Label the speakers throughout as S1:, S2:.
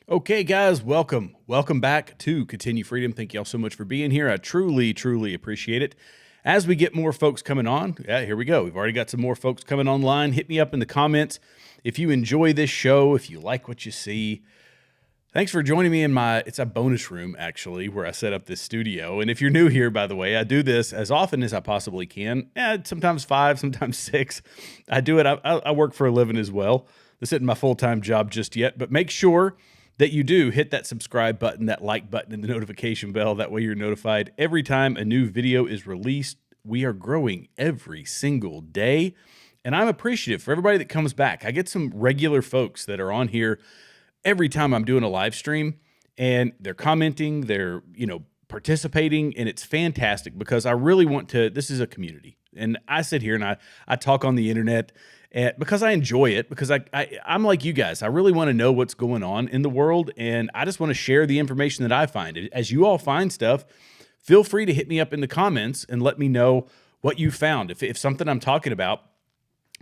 S1: Okay, guys, welcome. Welcome back to Continue Freedom. Thank you all so much for being here. I truly, truly appreciate it. As we get more folks coming on, here we go. We've already got some more folks coming online. Hit me up in the comments if you enjoy this show, if you like what you see. Thanks for joining me in it's a bonus room, actually, where I set up this studio. And if you're new here, by the way, I do this as often as I possibly can. Sometimes 5, sometimes 6. I do it. I work for a living as well. This isn't my full-time job just yet, but make sure that you do hit that subscribe button, that like button, and the notification bell. That way you're notified every time a new video is released. We are growing every single day, and I'm appreciative for everybody that comes back. I get some regular folks that are on here every time I'm doing a live stream, and they're commenting, they're participating, and it's fantastic because I really want to. This is a community, and I sit here and I talk on the internet. Because I enjoy it, because I'm like you guys. I really want to know what's going on in the world, and I just want to share the information that I find. As you all find stuff, feel free to hit me up in the comments and let me know what you found. If something I'm talking about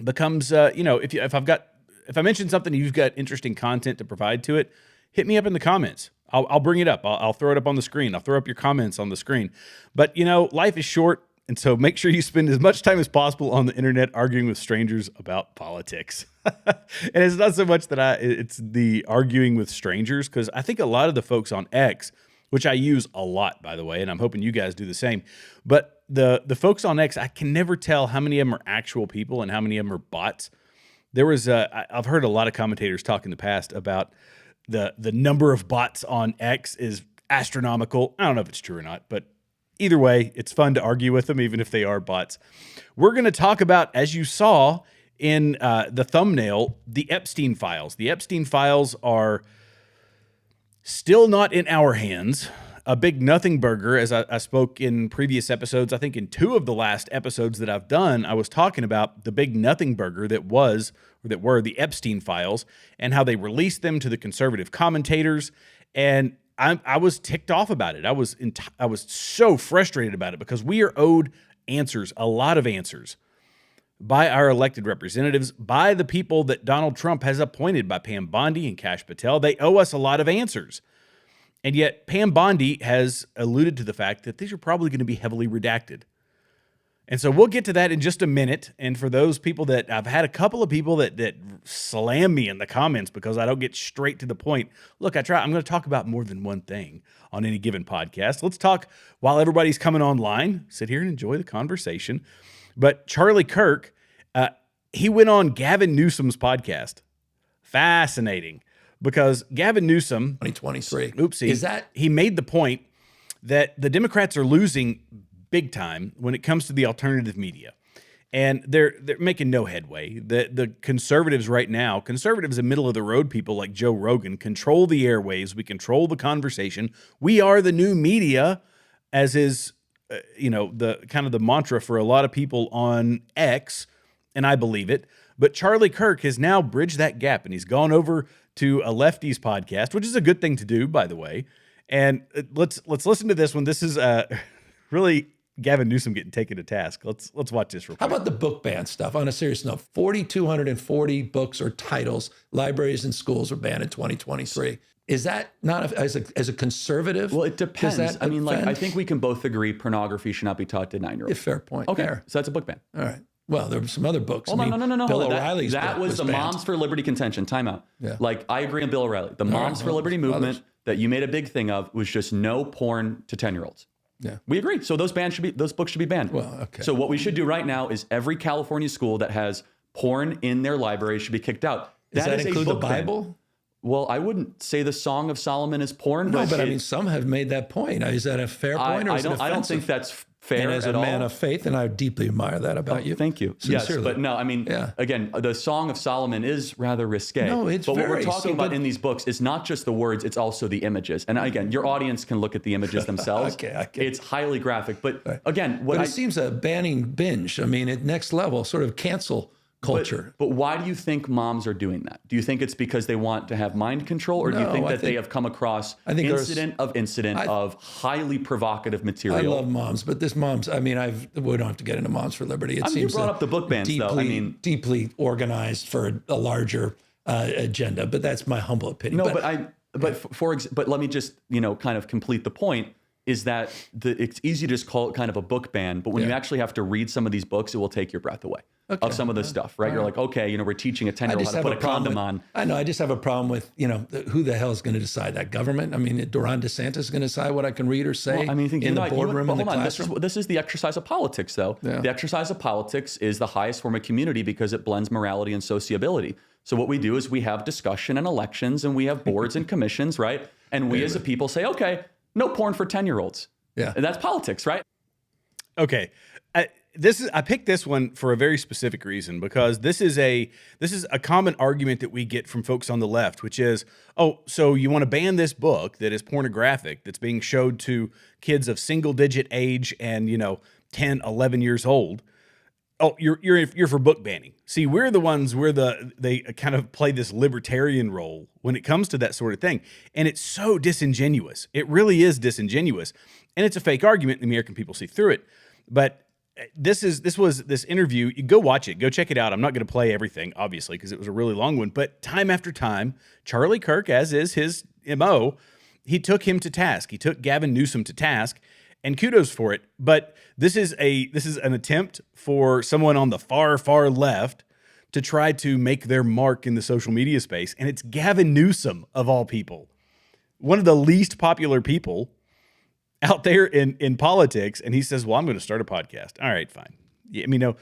S1: becomes, if I mention something, you've got interesting content to provide to it, hit me up in the comments. I'll bring it up. I'll throw it up on the screen. I'll throw up your comments on the screen. But life is short. And so make sure you spend as much time as possible on the internet arguing with strangers about politics. And it's not so much that it's the arguing with strangers, because I think a lot of the folks on X, which I use a lot, by the way, and I'm hoping you guys do the same, but the folks on X, I can never tell how many of them are actual people and how many of them are bots. I've heard a lot of commentators talk in the past about the number of bots on X is astronomical. I don't know if it's true or not, but either way, it's fun to argue with them, even if they are bots. We're going to talk about, as you saw in the thumbnail, the Epstein files. The Epstein files are still not in our hands. A big nothing burger, as I spoke in previous episodes. I think in 2 of the last episodes that I've done, I was talking about the big nothing burger that were the Epstein files and how they released them to the conservative commentators. And I was ticked off about it. I was so frustrated about it because we are owed answers, a lot of answers, by our elected representatives, by the people that Donald Trump has appointed, by Pam Bondi and Kash Patel. They owe us a lot of answers. And yet Pam Bondi has alluded to the fact that these are probably going to be heavily redacted. And so we'll get to that in just a minute. And for those people that I've had a couple of people that slam me in the comments because I don't get straight to the point. Look, I'm going to talk about more than one thing on any given podcast. Let's talk while everybody's coming online. Sit here and enjoy the conversation. But Charlie Kirk, he went on Gavin Newsom's podcast. Fascinating, because Gavin Newsom,
S2: 2023,
S1: he made the point that the Democrats are losing big time when it comes to the alternative media, and they're making no headway. The conservatives right now, conservatives and middle of the road people like Joe Rogan, control the airwaves. We control the conversation. We are the new media, as is the kind of the mantra for a lot of people on X, and I believe it. But Charlie Kirk has now bridged that gap, and he's gone over to a lefties podcast, which is a good thing to do, by the way. And let's listen to this one. This is really Gavin Newsom getting taken to task. Let's watch this real quick.
S2: How about the book ban stuff? On a serious note, 4,240 books or titles, libraries and schools were banned in 2023. Is that not as a conservative?
S3: Well, it depends. I think we can both agree pornography should not be taught to 9-year-olds.
S2: Fair point.
S3: Okay,
S2: Fair.
S3: So that's a book ban.
S2: All right. Well, there were some other books.
S3: No.
S2: Bill O'Reilly's
S3: that
S2: book
S3: was the
S2: banned.
S3: Moms for Liberty contention. Time out.
S2: Yeah.
S3: I agree on Bill O'Reilly. The Moms for Liberty movement that you made a big thing of was just no porn to 10-year-olds.
S2: Yeah,
S3: we agree. So those books should be banned.
S2: Well, okay.
S3: So what we should do right now is every California school that has porn in their library should be kicked out.
S2: Does that include the
S3: ban.
S2: Bible?
S3: Well, I wouldn't say the Song of Solomon is porn.
S2: No, but some have made that point. Is that a fair point, or is it offensive?
S3: I don't think that's fair
S2: and as a man of faith, and I deeply admire that about you.
S3: Thank you.
S2: Sincerely.
S3: Yes, but no, again, the Song of Solomon is rather risque.
S2: No, it's
S3: but
S2: very,
S3: what we're talking about in these books is not just the words, it's also the images. And again, your audience can look at the images themselves.
S2: Okay.
S3: It's highly graphic. But again,
S2: it seems a banning binge. At next level, sort of cancel culture.
S3: But why do you think moms are doing that? Do you think it's because they want to have mind control, or do you think that they have come across incident of highly provocative material?
S2: I love moms, but this moms, I mean, we don't have to get into Moms for Liberty. It seems
S3: you brought up the book bans,
S2: deeply organized for a larger agenda, but that's my humble opinion.
S3: No, but let me just, kind of complete the point. Is that it's easy to just call it kind of a book ban, but when you actually have to read some of these books, it will take your breath away of some of the stuff, right? You're like, okay, we're teaching a 10-year-old how to put a condom on.
S2: I know. I just have a problem with, who the hell is going to decide that? Government? I mean, Ron DeSantis is going to decide what I can read or say in the boardroom, in the classroom.
S3: This is the exercise of politics, though. Yeah. The exercise of politics is the highest form of community because it blends morality and sociability. So what we do is we have discussion and elections, and we have boards and commissions, right? And we as a people say, okay, no porn for 10-year-olds.
S2: Yeah.
S3: And that's politics, right?
S1: Okay. I picked this one for a very specific reason, because this is a common argument that we get from folks on the left, which is, oh, so you want to ban this book that is pornographic, that's being showed to kids of single-digit age and, 10, 11 years old. Oh, you're for book banning. See, we're the ones they kind of play this libertarian role when it comes to that sort of thing. And it's so disingenuous. It really is disingenuous. And it's a fake argument. The American people see through it. But this interview. You go watch it. Go check it out. I'm not going to play everything, obviously, because it was a really long one. But time after time, Charlie Kirk, as is his MO, he took him to task. He took Gavin Newsom to task. And kudos for it, but this is an attempt for someone on the far, far left to try to make their mark in the social media space, and it's Gavin Newsom, of all people, one of the least popular people out there in politics, and he says, well, I'm going to start a podcast. All right, fine. Yeah, I mean,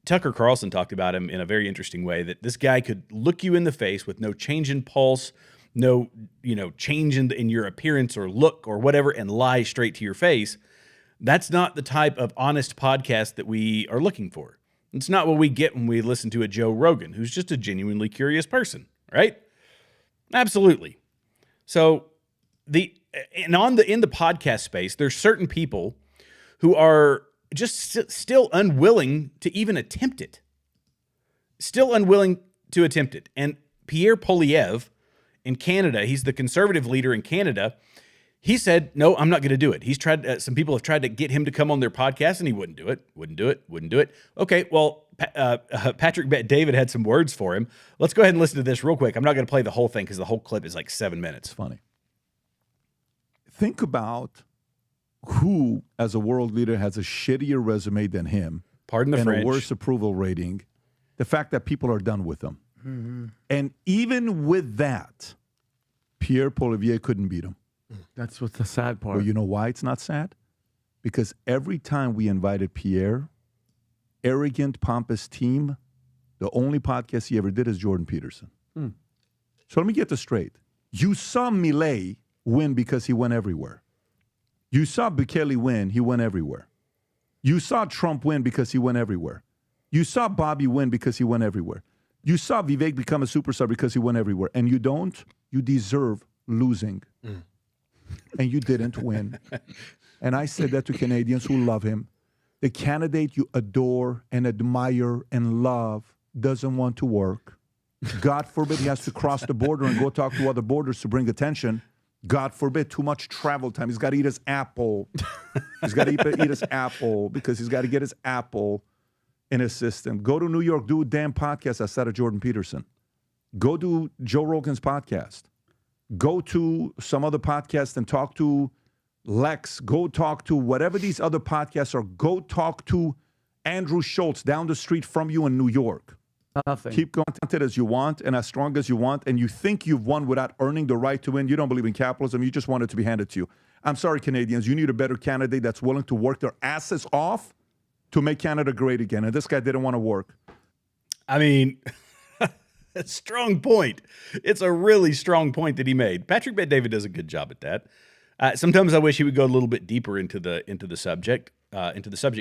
S1: Tucker Carlson talked about him in a very interesting way, that this guy could look you in the face with no change in pulse, no, change in your appearance or look or whatever, and lie straight to your face. That's not the type of honest podcast that we are looking for. It's not what we get when we listen to a Joe Rogan, who's just a genuinely curious person, right? Absolutely. So in the podcast space, there's certain people who are just still unwilling to even attempt it. Still unwilling to attempt it. And Pierre Poilievre, in Canada, he's the conservative leader in Canada. He said, no, I'm not going to do it. He's tried. Some people have tried to get him to come on their podcast, and he wouldn't do it. Okay, well, Patrick Bet-David had some words for him. Let's go ahead and listen to this real quick. I'm not going to play the whole thing because the whole clip is like 7 minutes.
S4: It's funny. Think about who, as a world leader, has a shittier resume than him.
S1: Pardon the French.
S4: And a worse approval rating. The fact that people are done with him. Mm-hmm. And even with that, Pierre Poilievre couldn't beat him.
S5: That's what's the sad part.
S4: Well, you know why it's not sad? Because every time we invited Pierre, arrogant, pompous team, the only podcast he ever did is Jordan Peterson. So let me get this straight. You saw Milei win because he went everywhere. You saw Bukele win, he went everywhere. You saw Trump win because he went everywhere. You saw Bobby win because he went everywhere. You saw Vivek become a superstar because he went everywhere. And you don't. You deserve losing. And you didn't win. And I said that to Canadians who love him. The candidate you adore and admire and love doesn't want to work. God forbid he has to cross the border and go talk to other borders to bring attention. God forbid, too much travel time. He's got to eat his apple. He's got to eat his apple because he's got to get his apple in his system. Go to New York, do a damn podcast outside of Jordan Peterson. Go do Joe Rogan's podcast. Go to some other podcast and talk to Lex. Go talk to whatever these other podcasts are. Go talk to Andrew Schultz down the street from you in New York.
S5: Nothing.
S4: Keep going as you want and as strong as you want, and you think you've won without earning the right to win. You don't believe in capitalism. You just want it to be handed to you. I'm sorry, Canadians. You need a better candidate that's willing to work their asses off to make Canada great again. And this guy didn't want to work.
S1: I mean, a strong point. It's a really strong point that he made. Patrick Bet-David does a good job at that. Sometimes I wish he would go a little bit deeper into the subject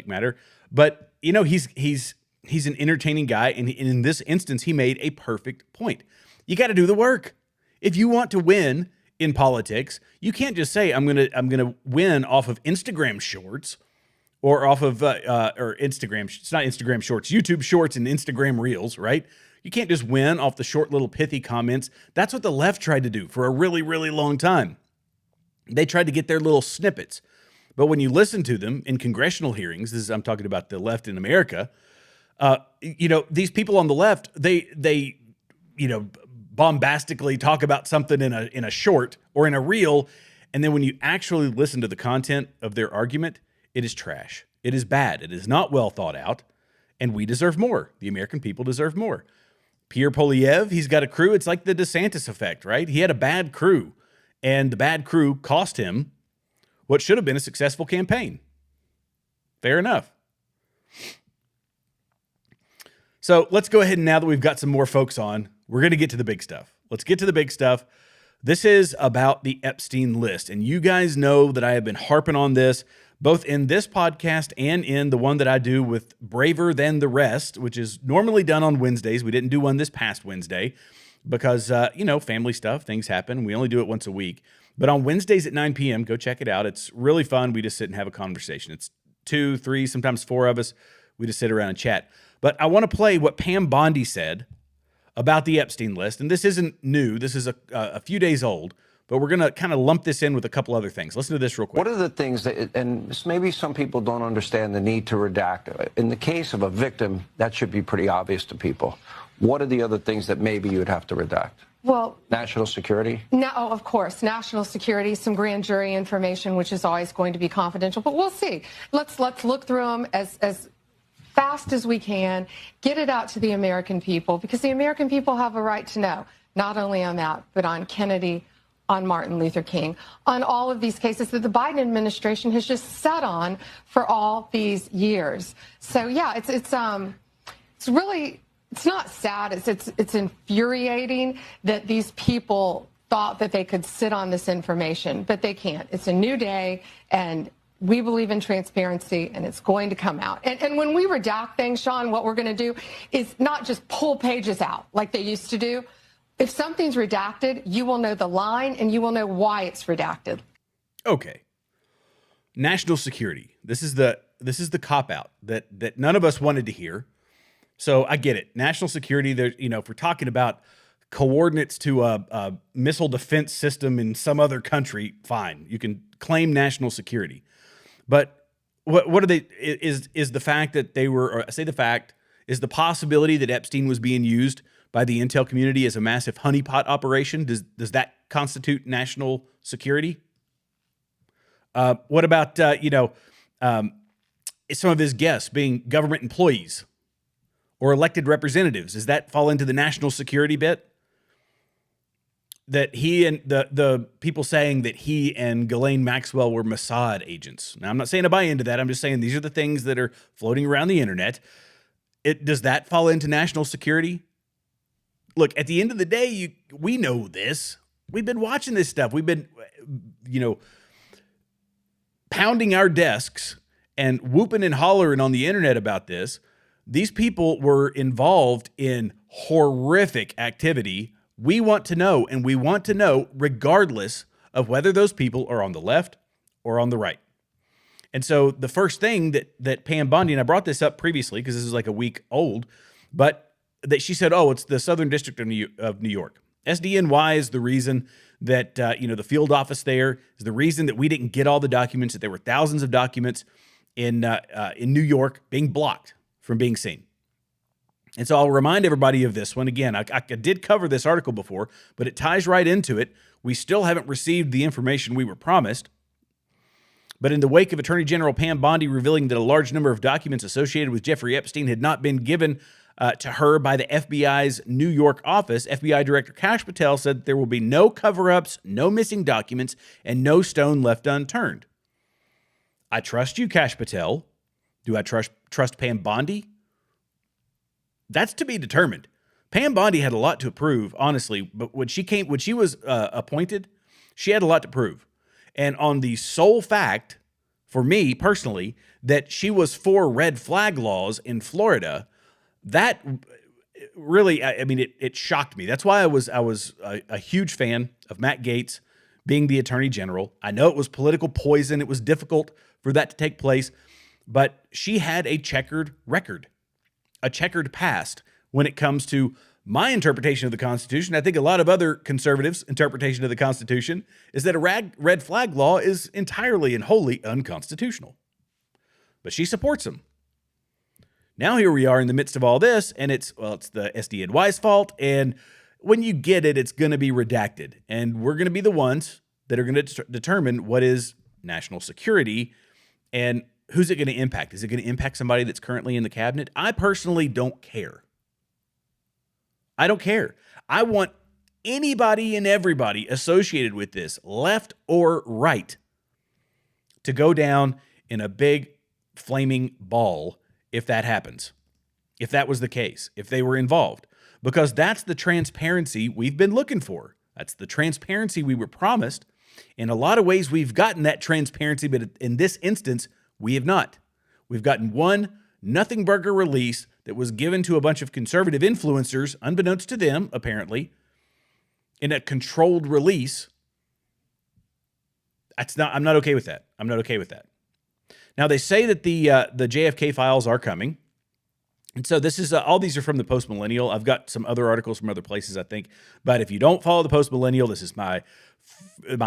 S1: matter. But he's an entertaining guy, and in this instance, he made a perfect point. You got to do the work. If you want to win in politics, you can't just say I'm gonna win off of Instagram shorts or off of or Instagram. It's not Instagram Shorts, YouTube Shorts and Instagram Reels, right? You can't just win off the short little pithy comments. That's what the left tried to do for a really, really long time. They tried to get their little snippets. But when you listen to them in congressional hearings, I'm talking about the left in America, these people on the left, they bombastically talk about something in a short or in a reel, and then when you actually listen to the content of their argument, it is trash. It is bad. It is not well thought out, and we deserve more. The American people deserve more. Pierre Poilievre, he's got a crew. It's like the DeSantis effect, right? He had a bad crew, and the bad crew cost him what should have been a successful campaign. Fair enough. So let's go ahead and now that we've got some more folks on, we're going to get to the big stuff. Let's get to the big stuff. This is about the Epstein list. And you guys know that I have been harping on this, both in this podcast and in the one that I do with Braver Than the Rest, which is normally done on Wednesdays. We didn't do one this past Wednesday because, family stuff, things happen. We only do it once a week. But on Wednesdays at 9 p.m., go check it out. It's really fun. We just sit and have a conversation. It's 2, 3, sometimes 4 of us. We just sit around and chat. But I want to play what Pam Bondi said about the Epstein list. And this isn't new. This is a few days old. But we're going to kind of lump this in with a couple other things. Listen to this real quick.
S6: What are the things that, and maybe some people don't understand the need to redact. In the case of a victim, that should be pretty obvious to people. What are the other things that maybe you would have to redact?
S7: Well,
S6: national security?
S7: No, of course. National security, some grand jury information, which is always going to be confidential. But we'll see. Let's look through them as fast as we can, get it out to the American people, because the American people have a right to know, not only on that, but on Kennedy, on Martin Luther King, on all of these cases that the Biden administration has just sat on for all these years. So yeah, it's really, it's not sad. It's infuriating that these people thought that they could sit on this information, but they can't. It's a new day, and we believe in transparency, and it's going to come out. And when we redact things, Sean, what we're going to do is not just pull pages out like they used to do. If something's redacted, you will know the line, and you will know why it's redacted. Okay.
S1: National security. This is the cop-out that none of us wanted to hear. So I get it. National security, there, if we're talking about coordinates to a missile defense system in some other country, fine. You can claim national security. But what are they, is the fact that they were, or I say the fact, is the possibility that Epstein was being used by the intel community as a massive honeypot operation? Does that constitute national security? What about, some of his guests being government employees or elected representatives? Does that fall into the national security bit? That he and the people saying that he and Ghislaine Maxwell were Mossad agents. Now, I'm not saying to buy into that. I'm just saying these are the things that are floating around the internet. Does that fall into national security? Look, at the end of the day, we know this. We've been watching this stuff. We've been, pounding our desks and whooping and hollering on the internet about this. These people were involved in horrific activity. We want to know, and we want to know regardless of whether those people are on the left or on the right. And so the first thing that Pam Bondi, and I brought this up previously because this is like a week old, but that she said, it's the Southern District of New York. SDNY is the reason that, the field office there is the reason that we didn't get all the documents, that there were thousands of documents in New York being blocked from being seen. And so I'll remind everybody of this one. Again, I did cover this article before, but it ties right into it. We still haven't received the information we were promised. But in the wake of Attorney General Pam Bondi revealing that a large number of documents associated with Jeffrey Epstein had not been given to her by the FBI's New York office, FBI Director Kash Patel said that there will be no cover-ups, no missing documents, and no stone left unturned. I trust you, Kash Patel. Do I trust Pam Bondi? That's to be determined. Pam Bondi had a lot to prove, honestly, but when she was appointed, she had a lot to prove. And on the sole fact, for me personally, that she was for red flag laws in Florida, that really, it shocked me. That's why I was a huge fan of Matt Gaetz being the Attorney General. I know it was political poison. It was difficult for that to take place. but she had a checkered record, a checkered past when it comes to my interpretation of the Constitution. I think a lot of other conservatives' interpretation of the Constitution is that a red flag law is entirely and wholly unconstitutional. But she supports them. Now here we are in the midst of all this, and it's the SDNY's fault, and when you get it, it's going to be redacted. And we're going to be the ones that are going to determine what is national security and who's it going to impact. Is it going to impact somebody that's currently in the cabinet? I personally don't care. I don't care. I want anybody and everybody associated with this, left or right, to go down in a big flaming ball if that happens, if that was the case, if they were involved, because that's the transparency we've been looking for. That's the transparency we were promised. In a lot of ways, we've gotten that transparency, but in this instance, we have not. We've gotten one nothing burger release that was given to a bunch of conservative influencers, unbeknownst to them, apparently, in a controlled release. I'm not okay with that. I'm not okay with that. Now, they say that the JFK files are coming. And so this is all these are from the Post Millennial. I've got some other articles from other places, I think. But if you don't follow the Post Millennial, this is my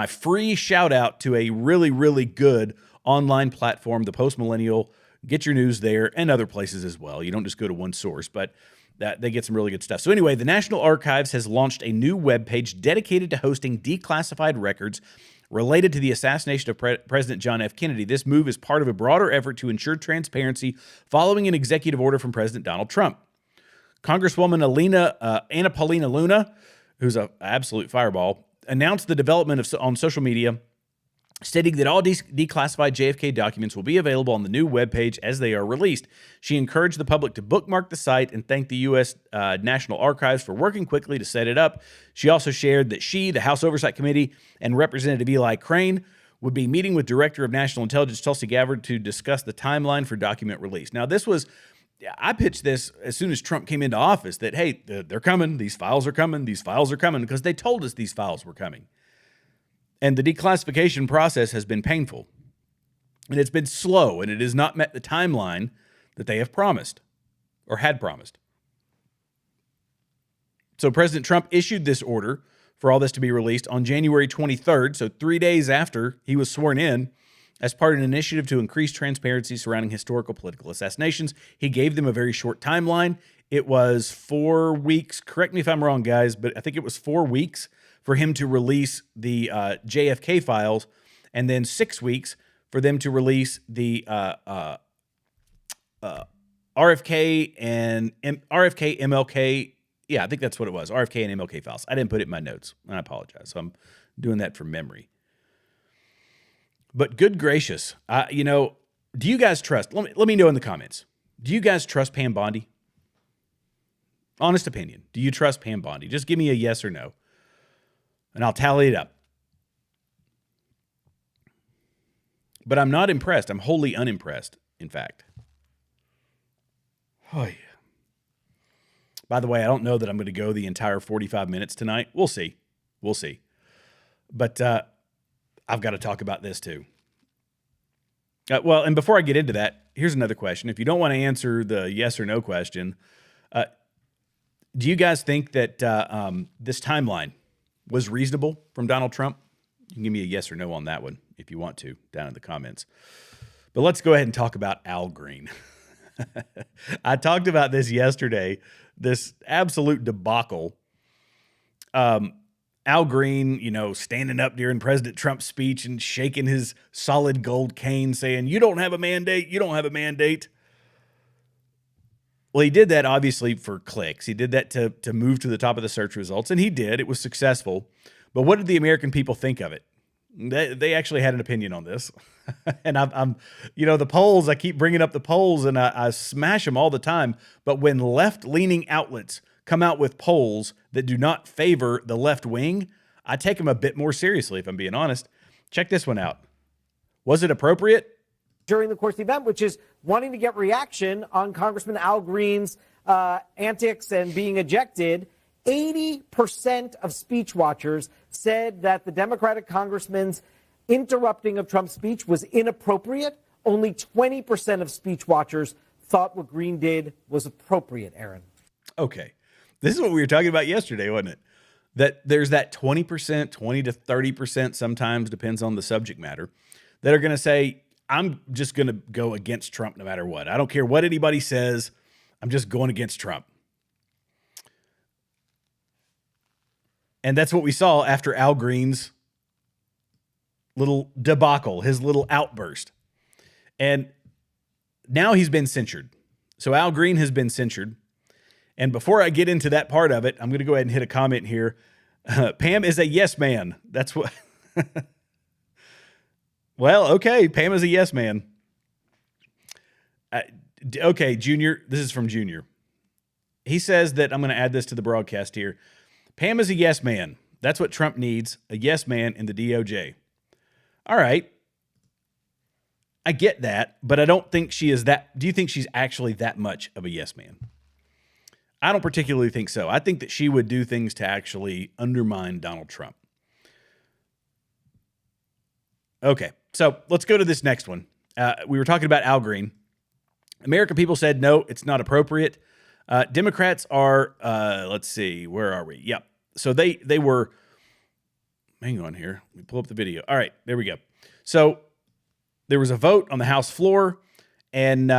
S1: free shout out to a really, really good online platform, the Post Millennial. Get your news there and other places as well. You don't just go to one source, but they get some really good stuff. So anyway, the National Archives has launched a new webpage dedicated to hosting declassified records related to the assassination of President John F. Kennedy. This move is part of a broader effort to ensure transparency following an executive order from President Donald Trump. Congresswoman Anna Paulina Luna, who's an absolute fireball, announced the development on social media, stating that all declassified JFK documents will be available on the new webpage as they are released. She encouraged the public to bookmark the site and thanked the U.S. National Archives for working quickly to set it up. She also shared that she, the House Oversight Committee, and Representative Eli Crane would be meeting with Director of National Intelligence Tulsi Gabbard to discuss the timeline for document release. Now, I pitched this as soon as Trump came into office, that, hey, they're coming, these files are coming, because they told us these files were coming. And the declassification process has been painful, and it's been slow, and it has not met the timeline that they have promised or had promised. So President Trump issued this order for all this to be released on January 23rd, so 3 days after he was sworn in, as part of an initiative to increase transparency surrounding historical political assassinations. He gave them a very short timeline. It was 4 weeks. Correct me if I'm wrong, guys, but I think it was 4 weeks for him to release the JFK files, and then 6 weeks for them to release the RFK and MLK. Yeah, I think that's what it was. RFK and MLK files. I didn't put it in my notes. I apologize. So I'm doing that from memory. But good gracious, do you guys trust? Let me know in the comments. Do you guys trust Pam Bondi? Honest opinion. Do you trust Pam Bondi? Just give me a yes or no, and I'll tally it up. But I'm not impressed. I'm wholly unimpressed, in fact. Oh, yeah. By the way, I don't know that I'm going to go the entire 45 minutes tonight. We'll see. We'll see. But I've got to talk about this too. And before I get into that, here's another question. If you don't want to answer the yes or no question, do you guys think that this timeline was reasonable from Donald Trump? You can give me a yes or no on that one if you want to down in the comments. But let's go ahead and talk about Al Green. I talked about this yesterday, this absolute debacle. Al Green, standing up during President Trump's speech and shaking his solid gold cane saying, "You don't have a mandate. You don't have a mandate." Well, he did that obviously for clicks. He did that to move to the top of the search results, and he did. It was successful. But what did the American people think of it? They actually had an opinion on this. And I'm the polls, I keep bringing up the polls, and I smash them all the time. But when left-leaning outlets come out with polls that do not favor the left wing, I take them a bit more seriously, if I'm being honest. Check this one out. Was it appropriate?
S8: During the course of the event, which is wanting to get reaction on Congressman Al Green's antics and being ejected, 80% of speech watchers said that the Democratic congressman's interrupting of Trump's speech was inappropriate. Only 20% of speech watchers thought what Green did was appropriate, Aaron.
S1: Okay. This is what we were talking about yesterday, wasn't it? That there's that 20%, 20 to 30%, sometimes depends on the subject matter, that are going to say, I'm just going to go against Trump no matter what. I don't care what anybody says. I'm just going against Trump. And that's what we saw after Al Green's little debacle, his little outburst. And now he's been censured. So Al Green has been censured. And before I get into that part of it, I'm going to go ahead and hit a comment here. Pam is a yes man. That's what. Well, okay. Pam is a yes man. Okay, Junior. This is from Junior. He says that I'm going to add this to the broadcast here. Pam is a yes man. That's what Trump needs, a yes man in the DOJ. All right. I get that, but I don't think she is that. Do you think she's actually that much of a yes man? I don't particularly think so. I think that she would do things to actually undermine Donald Trump. Okay, so let's go to this next one. We were talking about Al Green. American people said, no, it's not appropriate. Democrats are, let's see, where are we? Yep. So they were, hang on here. Let me pull up the video. All right, there we go. So there was a vote on the House floor, and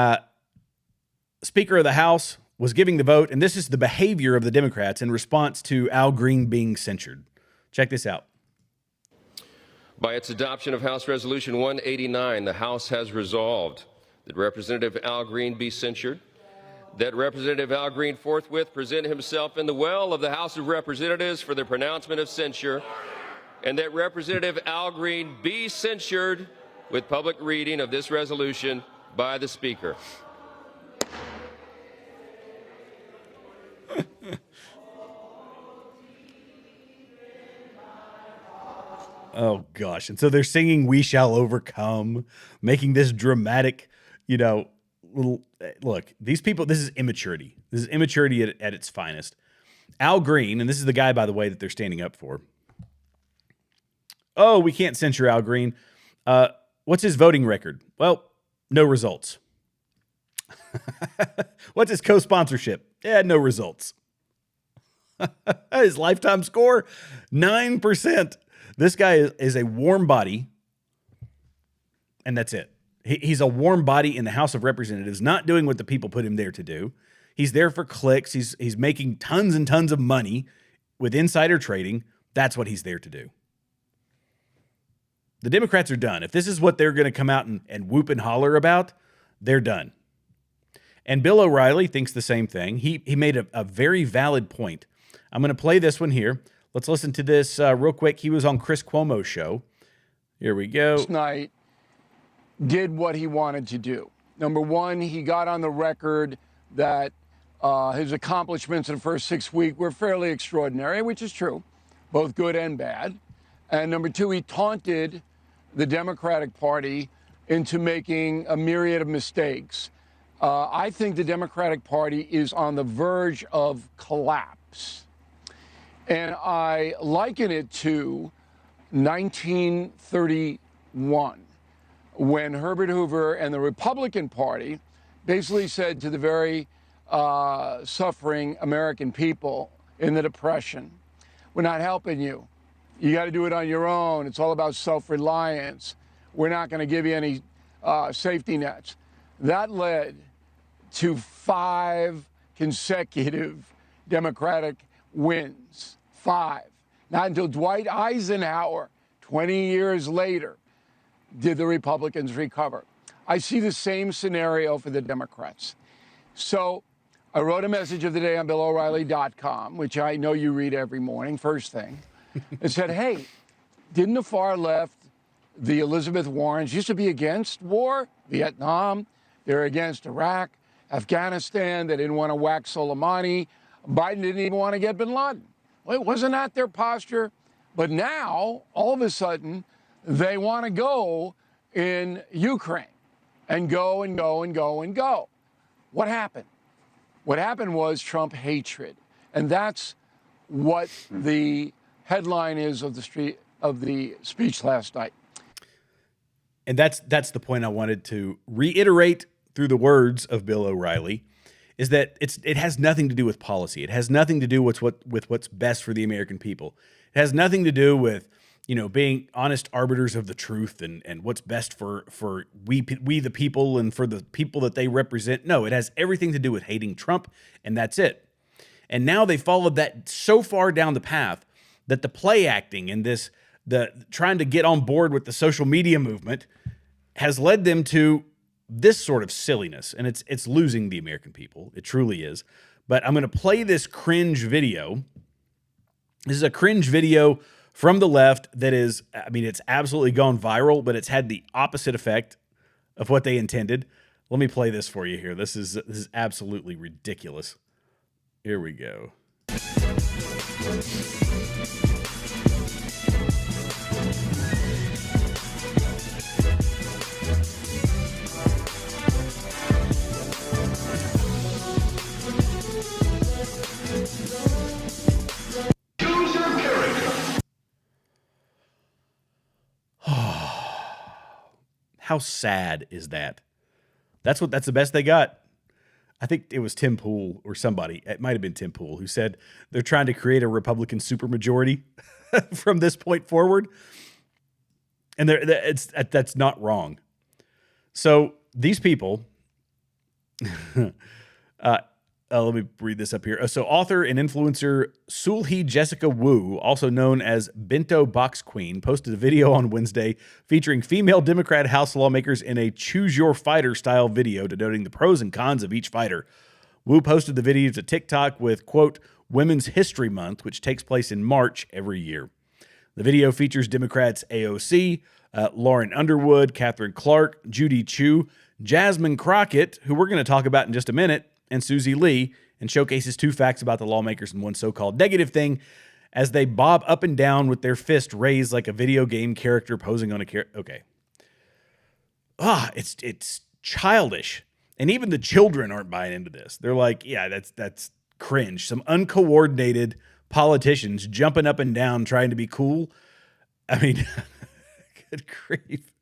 S1: Speaker of the House was giving the vote, and this is the behavior of the Democrats in response to Al Green being censured. Check this out.
S9: By its adoption of House Resolution 189, the House has resolved that Representative Al Green be censured, that Representative Al Green forthwith present himself in the well of the House of Representatives for the pronouncement of censure, and that Representative Al Green be censured with public reading of this resolution by the Speaker.
S1: Oh, gosh. And so they're singing We Shall Overcome, making this dramatic, little look. These people, this is immaturity. This is immaturity at its finest. Al Green, and this is the guy, by the way, that they're standing up for. Oh, we can't censure Al Green. What's his voting record? Well, no results. What's his co-sponsorship? Yeah, no results. His lifetime score, 9%. This guy is a warm body, and that's it. He's a warm body in the House of Representatives, not doing what the people put him there to do. He's there for clicks. He's making tons and tons of money with insider trading. That's what he's there to do. The Democrats are done. If this is what they're going to come out and whoop and holler about, they're done. And Bill O'Reilly thinks the same thing. He made a very valid point. I'm going to play this one here. Let's listen to this real quick. He was on Chris Cuomo's show. Here we go.
S10: Last night did what he wanted to do. Number one, he got on the record that his accomplishments in the first 6 weeks were fairly extraordinary, which is true, both good and bad. And number two, he taunted the Democratic Party into making a myriad of mistakes. I think the Democratic Party is on the verge of collapse. And I liken it to 1931, when Herbert Hoover and the Republican Party basically said to the very suffering American people in the Depression, we're not helping you. You got to do it on your own. It's all about self-reliance. We're not going to give you any safety nets. That led to 5 consecutive Democratic wins. 5. Not until Dwight Eisenhower, 20 years later, did the Republicans recover. I see the same scenario for the Democrats. So I wrote a message of the day on BillO'Reilly.com, which I know you read every morning, first thing. It said, hey, didn't the far left, the Elizabeth Warrens, used to be against war, Vietnam, they're against Iraq, Afghanistan, they didn't want to whack Soleimani, Biden didn't even want to get bin Laden. Well, it wasn't that their posture, but now, all of a sudden, they want to go in Ukraine and go and go and go and go. What happened? What happened was Trump hatred, and that's what the headline is of the speech last night.
S1: And that's the point I wanted to reiterate through the words of Bill O'Reilly, is that it has nothing to do with policy. It has nothing to do with what's best for the American people. It has nothing to do with, being honest arbiters of the truth and what's best for we the people and for the people that they represent. No, it has everything to do with hating Trump, and that's it. And now they followed that so far down the path that the play acting and the trying to get on board with the social media movement has led them to this sort of silliness, and it's losing the American people. It truly is. But I'm going to play this cringe video. This is a cringe video from the left that is, it's absolutely gone viral, but it's had the opposite effect of what they intended. Let me play this for you here. This is absolutely ridiculous. Here we go. How sad is that? That's the best they got. I think it was Tim Pool or somebody. It might have been Tim Pool who said they're trying to create a Republican supermajority from this point forward. And that's not wrong. So these people, let me read this up here. So author and influencer Sulhi Jessica Wu, also known as Bento Box Queen, posted a video on Wednesday featuring female Democrat House lawmakers in a choose your fighter style video denoting the pros and cons of each fighter. Wu posted the video to TikTok with, quote, Women's History Month, which takes place in March every year. The video features Democrats AOC, Lauren Underwood, Catherine Clark, Judy Chu, Jasmine Crockett, who we're going to talk about in just a minute, and Susie Lee, and showcases two facts about the lawmakers and one so-called negative thing as they bob up and down with their fist raised like a video game character posing on a character. Okay. It's childish. And even the children aren't buying into this. They're like, yeah, that's cringe. Some uncoordinated politicians jumping up and down trying to be cool. I mean, good grief.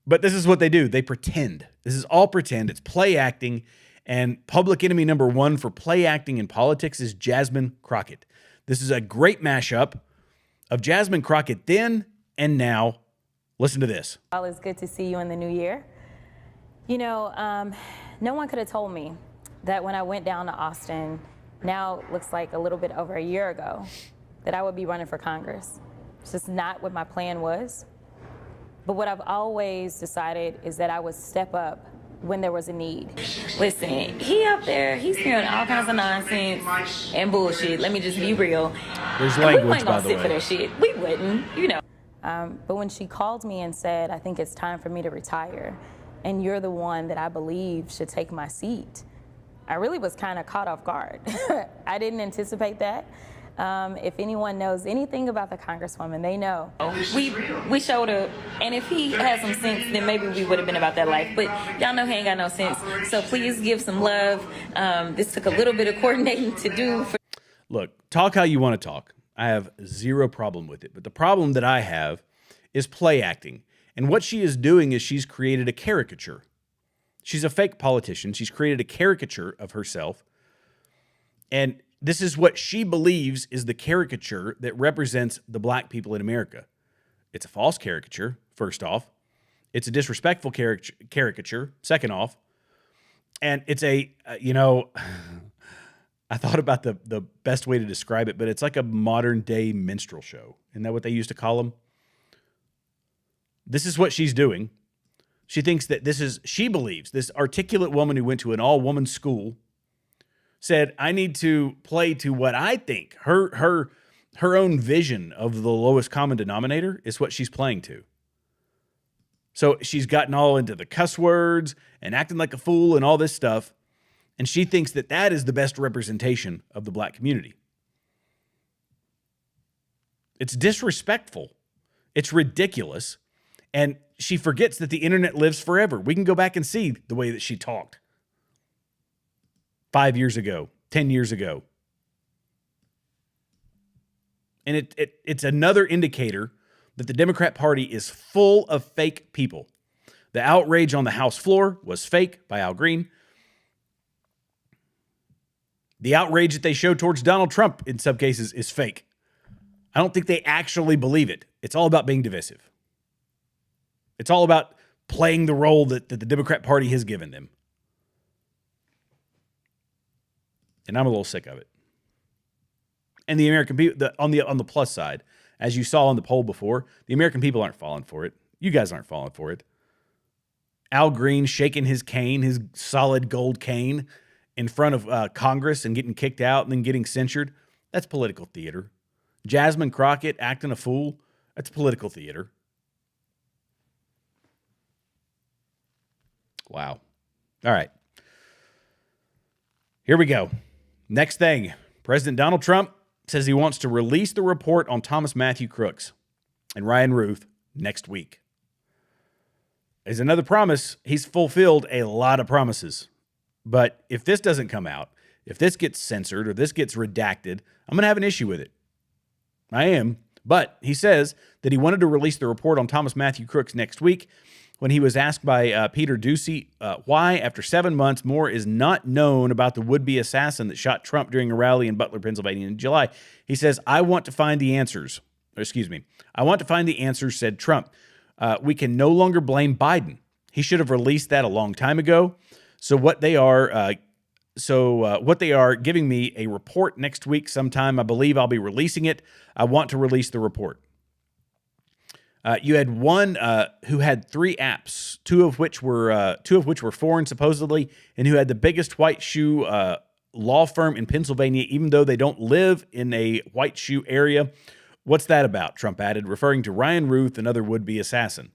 S1: But this is what they do. They pretend. This is all pretend. It's play acting. And public enemy number one for play acting in politics is Jasmine Crockett. This is a great mashup of Jasmine Crockett then and now. Listen to this.
S11: Well, it's good to see you in the new year. No one could have told me that when I went down to Austin, now looks like a little bit over a year ago, that I would be running for Congress. It's just not what my plan was. But what I've always decided is that I would step up when there was a need. Listen, he up there, he's hearing all kinds of nonsense and bullshit. Let me just be real.
S1: There's language,
S11: we wasn't
S1: by
S11: gonna
S1: the
S11: sit
S1: way.
S11: for that shit. We wouldn't, But when she called me and said, I think it's time for me to retire, and you're the one that I believe should take my seat, I really was kind of caught off guard. I didn't anticipate that. If anyone knows anything about the Congresswoman, they know. We showed up, and if he had some sense, then maybe we would have been about that life. But y'all know he ain't got no sense. So please give some love. This took a little bit of coordinating to do.
S1: Look, talk how you want to talk. I have zero problem with it. But the problem that I have is play acting. And what she is doing is she's created a caricature. She's a fake politician. She's created a caricature of herself. And this is what she believes is the caricature that represents the black people in America. It's a false caricature, first off. It's a disrespectful caricature, second off. And it's I thought about the best way to describe it, but it's like a modern day minstrel show. Isn't that what they used to call them? This is what she's doing. She thinks that she believes, this articulate woman who went to an all-woman school said, I need to play to what I think her own vision of the lowest common denominator is what she's playing to. So she's gotten all into the cuss words and acting like a fool and all this stuff. And she thinks that that is the best representation of the black community. It's disrespectful. It's ridiculous. And she forgets that the internet lives forever. We can go back and see the way that she talked 5 years ago, 10 years ago. And it's another indicator that the Democrat Party is full of fake people. The outrage on the House floor was fake by Al Green. The outrage that they show towards Donald Trump in some cases is fake. I don't think they actually believe it. It's all about being divisive. It's all about playing the role that the Democrat Party has given them. And I'm a little sick of it. And the American people, on the plus side, as you saw on the poll before, the American people aren't falling for it. You guys aren't falling for it. Al Green shaking his cane, his solid gold cane, in front of Congress and getting kicked out and then getting censured. That's political theater. Jasmine Crockett acting a fool. That's political theater. Wow. All right. Here we go. Next thing. President Donald Trump says he wants to release the report on Thomas Matthew Crooks and Ryan Ruth next week. As another promise, he's fulfilled a lot of promises. But if this doesn't come out, if this gets censored or this gets redacted, I'm going to have an issue with it. I am. But he says that he wanted to release the report on Thomas Matthew Crooks next week. When he was asked by Peter Doocy why, after 7 months, more is not known about the would-be assassin that shot Trump during a rally in Butler, Pennsylvania in July. He says, I want to find the answers. I want to find the answers, said Trump. We can no longer blame Biden. He should have released that a long time ago. So what they are giving me a report next week sometime. I believe I'll be releasing it. I want to release the report. You had one who had 3 apps, two of which were foreign supposedly, and who had the biggest white shoe law firm in Pennsylvania, even though they don't live in a white shoe area. What's that about? Trump added, referring to Ryan Ruth, another would-be assassin.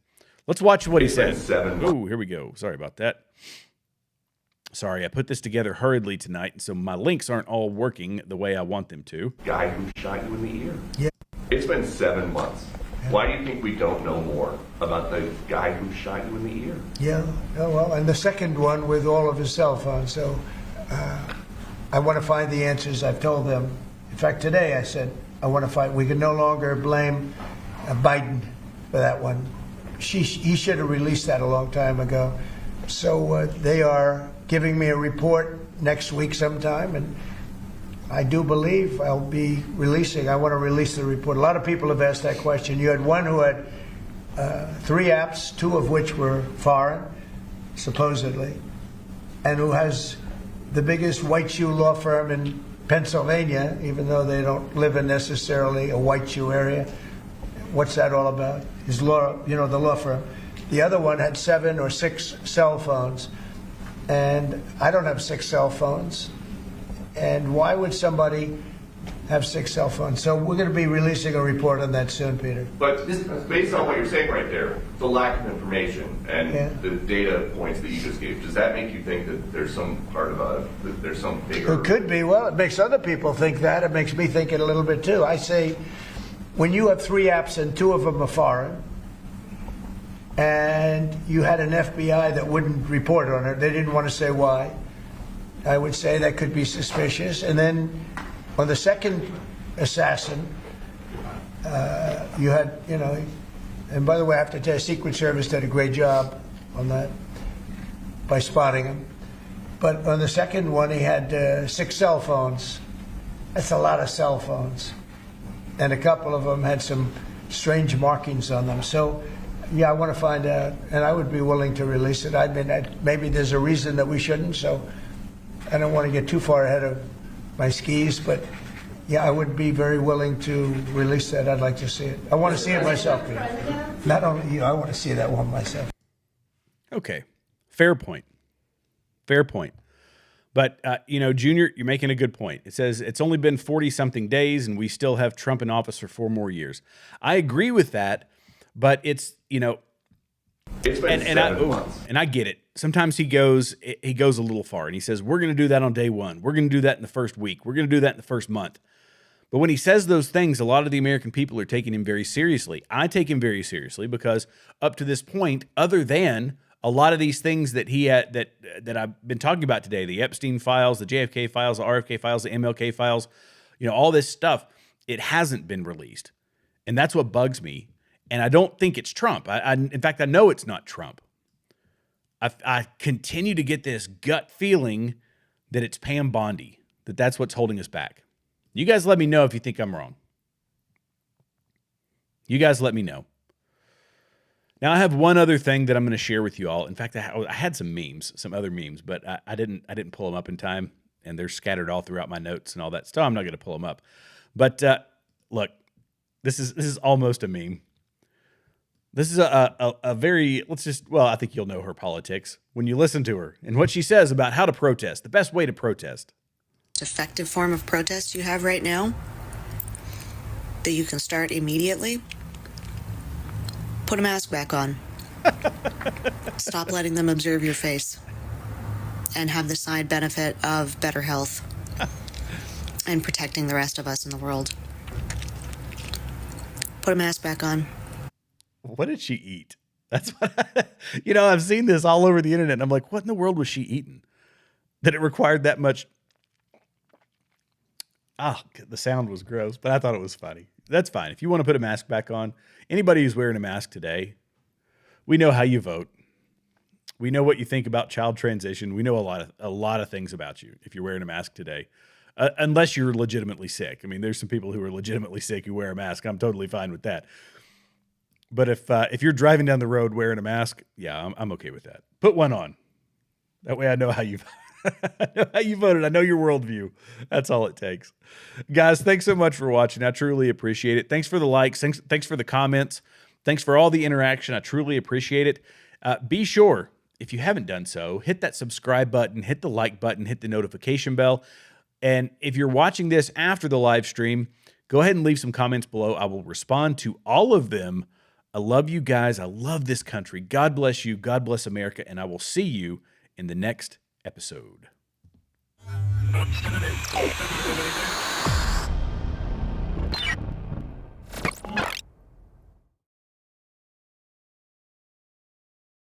S1: Let's watch what he said. Oh, here we go. Sorry about that. Sorry, I put this together hurriedly tonight, and so my links aren't all working the way I want them to.
S12: Guy who shot you in the ear.
S13: Yeah.
S12: It's been 7 months. Why do you think we don't know more about the guy who shot you in the ear?
S13: Yeah, oh, well, and the second one with all of his cell phones. So I want to find the answers. I've told them. In fact, today I said, I want to find, we can no longer blame Biden for that one. He should have released that a long time ago. So they are giving me a report next week sometime, and I do believe I'll be releasing. I want to release the report. A lot of people have asked that question. You had one who had 3 apps, 2 of which were foreign, supposedly, and who has the biggest white shoe law firm in Pennsylvania, even though they don't live in necessarily a white shoe area. What's that all about? His law, the law firm. The other one had 7 or 6 cell phones, and I don't have 6 cell phones. And why would somebody have 6 cell phones? So we're going to be releasing a report on that soon, Peter.
S12: But based on what you're saying right there, the lack of information and the data points that you just gave, does that make you think that there's some part of that there's some bigger?
S13: It could be. Well, it makes other people think that. It makes me think it a little bit too. I say, when you have 3 apps and 2 of them are foreign, and you had an FBI that wouldn't report on it, they didn't want to say why. I would say that could be suspicious. And then on the second assassin, you had, and by the way, I have to tell you, Secret Service did a great job on that by spotting him. But on the second one, he had 6 cell phones. That's a lot of cell phones. And a couple of them had some strange markings on them. So, yeah, I want to find out, and I would be willing to release it. I mean, maybe there's a reason that we shouldn't, so I don't want to get too far ahead of my skis, but yeah, I would be very willing to release that. I'd like to see it. I want to see it myself, Peter. Not only you, I want to see that one myself.
S1: Okay. Fair point. Fair point. But, Junior, you're making a good point. It says it's only been 40-something days, and we still have Trump in office for 4 more years. I agree with that, but it's,
S12: It's been 7 months.
S1: And I get it. Sometimes he goes a little far, and he says, we're going to do that on day 1. We're going to do that in the first week. We're going to do that in the first month. But when he says those things, a lot of the American people are taking him very seriously. I take him very seriously because up to this point, other than a lot of these things that he had, that I've been talking about today, the Epstein files, the JFK files, the RFK files, the MLK files, all this stuff, it hasn't been released. And that's what bugs me. And I don't think it's Trump. In fact, I know it's not Trump. I continue to get this gut feeling that it's Pam Bondi, that's what's holding us back. You guys let me know if you think I'm wrong. You guys let me know. Now, I have one other thing that I'm going to share with you all. In fact, I had some other memes, but I didn't pull them up in time, and they're scattered all throughout my notes and all that stuff. I'm not going to pull them up. But look, this is almost a meme. This is a very, I think you'll know her politics when you listen to her and what she says about how to protest, the best way to protest.
S14: Effective form of protest you have right now that you can start immediately. Put a mask back on. Stop letting them observe your face and have the side benefit of better health and protecting the rest of us in the world. Put a mask back on.
S1: What did she eat? That's what I've seen this all over the internet, and I'm like, what in the world was she eating that it required that much? The sound was gross, but I thought it was funny. That's fine. If you want to put a mask back on, anybody who's wearing a mask today, we know how you vote. We know what you think about child transition. We know a lot of things about you if you're wearing a mask today, unless you're legitimately sick. I mean, there's some people who are legitimately sick who wear a mask. I'm totally fine with that. But if you're driving down the road wearing a mask, yeah, I'm okay with that. Put one on. That way I know how you voted. I know your worldview. That's all it takes. Guys, thanks so much for watching. I truly appreciate it. Thanks for the likes. Thanks for the comments. Thanks for all the interaction. I truly appreciate it. Be sure, if you haven't done so, hit that subscribe button, hit the like button, hit the notification bell. And if you're watching this after the live stream, go ahead and leave some comments below. I will respond to all of them. I love you guys. I love this country. God bless you. God bless America. And I will see you in the next episode.